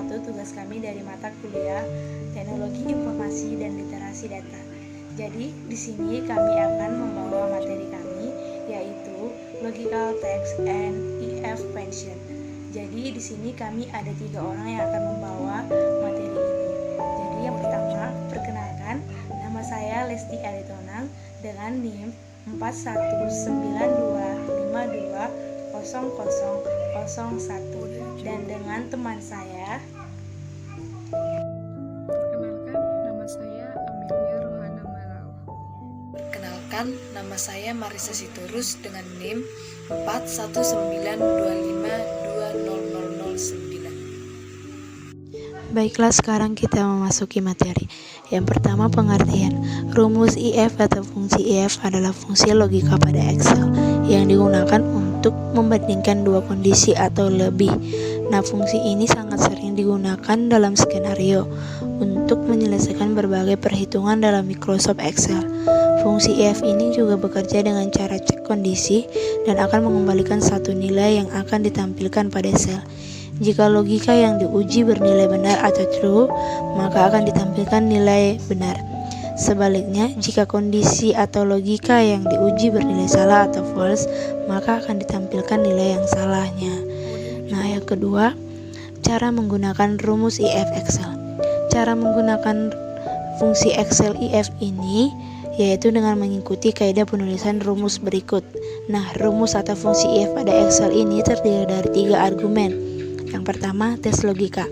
satu tugas kami dari mata kuliah Teknologi Informasi dan Literasi Data. Jadi, di sini kami akan membawa materi kami, yaitu Logical Text and EF Function. Jadi, di sini kami ada 3 orang yang akan membawa materi ini. Jadi, yang pertama, perkenalkan, nama saya Lesti Aritonang dengan NIM 4192520001 dan dengan teman saya. Perkenalkan, nama saya Amelia Rohana Malau. Perkenalkan, nama saya Marisa Sitorus dengan NIM 4192520009. Baiklah, sekarang kita memasuki materi. Yang pertama, pengertian. Rumus IF atau fungsi IF adalah fungsi logika pada Excel yang digunakan untuk membandingkan dua kondisi atau lebih. Nah, fungsi ini sangat sering digunakan dalam skenario untuk menyelesaikan berbagai perhitungan dalam Microsoft Excel. Fungsi IF ini juga bekerja dengan cara cek kondisi dan akan mengembalikan satu nilai yang akan ditampilkan pada sel. Jika logika yang diuji bernilai benar atau true, maka akan ditampilkan nilai benar. Sebaliknya, jika kondisi atau logika yang diuji bernilai salah atau false, maka akan ditampilkan nilai yang salahnya. Nah, yang kedua, cara menggunakan rumus IF Excel. Cara menggunakan fungsi Excel IF ini yaitu dengan mengikuti kaidah penulisan rumus berikut. Nah, rumus atau fungsi IF pada Excel ini terdiri dari 3 argumen. Yang pertama, tes logika.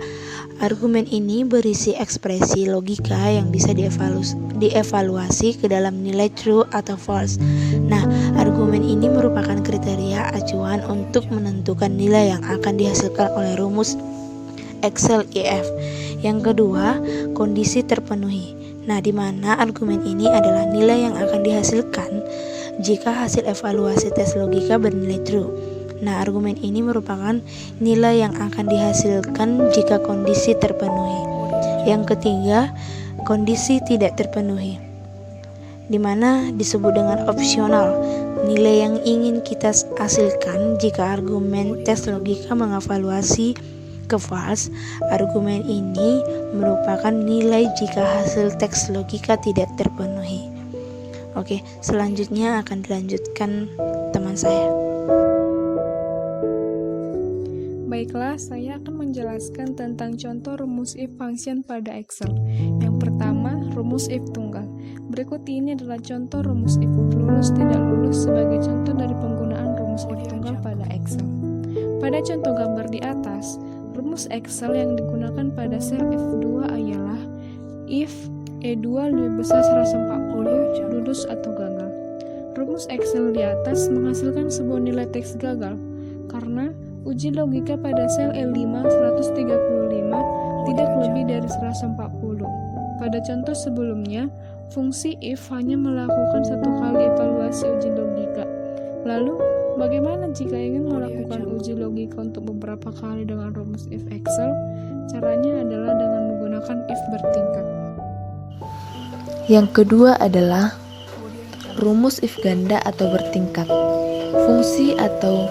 Argumen ini berisi ekspresi logika yang bisa dievaluasi ke dalam nilai true atau false. Nah, argumen ini merupakan kriteria acuan untuk menentukan nilai yang akan dihasilkan oleh rumus Excel IF. Yang kedua, kondisi terpenuhi. Nah, di mana argumen ini adalah nilai yang akan dihasilkan jika hasil evaluasi tes logika bernilai true. Nah, argumen ini merupakan nilai yang akan dihasilkan jika kondisi terpenuhi. Yang ketiga, kondisi tidak terpenuhi, di mana disebut dengan opsional. Nilai yang ingin kita hasilkan jika argumen tes logika mengevaluasi ke false. Argumen ini merupakan nilai jika hasil tes logika tidak terpenuhi. Oke, selanjutnya akan dilanjutkan teman saya. Baiklah, saya akan menjelaskan tentang contoh rumus if function pada Excel. Yang pertama, rumus if tunggal. Berikut ini adalah contoh rumus if lulus tidak lulus sebagai contoh dari penggunaan rumus if tunggal pada Excel. Pada contoh gambar di atas, rumus Excel yang digunakan pada sel F2 ialah if E2 lebih besar 140, lulus atau gagal. Rumus Excel di atas menghasilkan sebuah nilai teks gagal karena uji logika pada sel L5 135 tidak lebih dari 140. Pada contoh sebelumnya, fungsi if hanya melakukan satu kali evaluasi uji logika. Lalu, bagaimana jika ingin melakukan uji logika untuk beberapa kali dengan rumus if Excel? Caranya adalah dengan menggunakan if bertingkat. Yang kedua adalah rumus if ganda atau bertingkat. Fungsi atau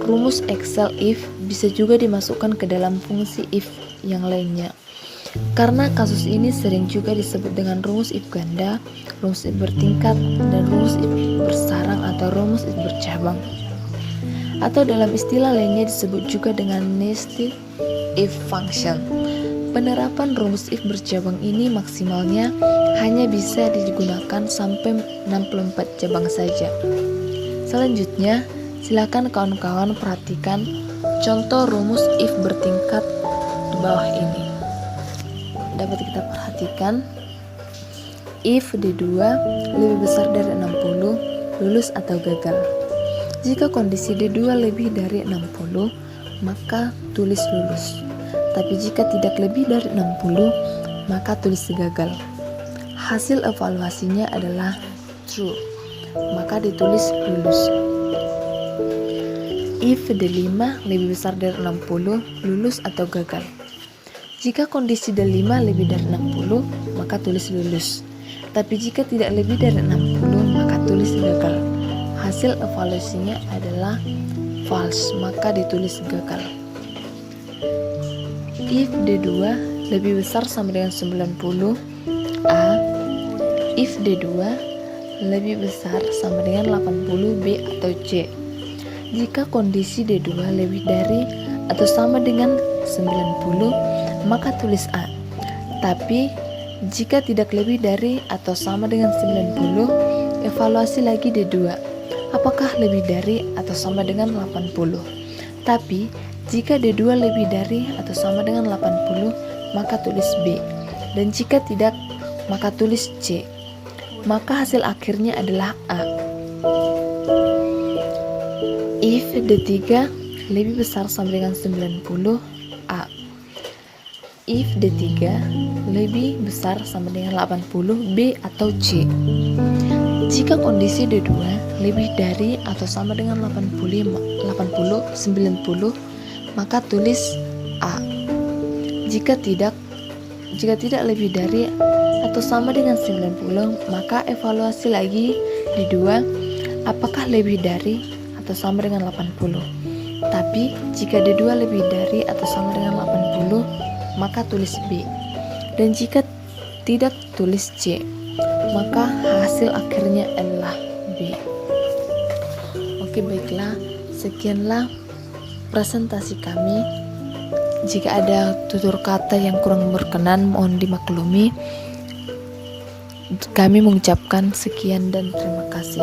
rumus Excel if bisa juga dimasukkan ke dalam fungsi if yang lainnya. Karena kasus ini sering juga disebut dengan rumus if ganda, rumus if bertingkat, dan rumus if bersarang atau rumus if bercabang. Atau dalam istilah lainnya disebut juga dengan nested if function. Penerapan rumus if bercabang ini maksimalnya hanya bisa digunakan sampai 64 cabang saja. Selanjutnya, silakan kawan-kawan perhatikan contoh rumus if bertingkat di bawah ini. Dapat kita perhatikan, if D2 lebih besar dari 60, lulus atau gagal. Jika kondisi D2 lebih dari 60, maka tulis lulus. Tapi jika tidak lebih dari 60, maka tulis gagal. Hasil evaluasinya adalah true, maka ditulis lulus. If D5 lebih besar dari 60, lulus atau gagal. Jika kondisi D5 lebih dari 60, maka tulis lulus. Tapi jika tidak lebih dari 60, maka tulis gagal. Hasil evaluasinya adalah false, maka ditulis gagal. If D2 lebih besar sama dengan 90, A. If D2 lebih besar sama dengan 80, B atau C. Jika kondisi D2 lebih dari atau sama dengan 90, maka tulis A. Tapi jika tidak lebih dari atau sama dengan 90, evaluasi lagi D2. Apakah lebih dari atau sama dengan 80? Tapi jika D2 lebih dari atau sama dengan 80, maka tulis B. Dan jika tidak, maka tulis C. Maka hasil akhirnya adalah A. If D3 lebih besar sama dengan 90, A. If D3 lebih besar sama dengan 80, B atau C. Jika kondisi D2 lebih dari atau sama dengan 90, 90, maka tulis A. Jika tidak lebih dari atau sama dengan 90, maka evaluasi lagi D2, apakah lebih dari atau sama dengan 80. Tapi jika D2 lebih dari atau sama dengan 80, maka tulis B. Dan jika tidak, tulis C. Maka hasil akhirnya adalah B. Oke, baiklah, sekianlah presentasi kami. Jika ada tutur kata yang kurang berkenan, mohon dimaklumi. Kami mengucapkan sekian dan terima kasih.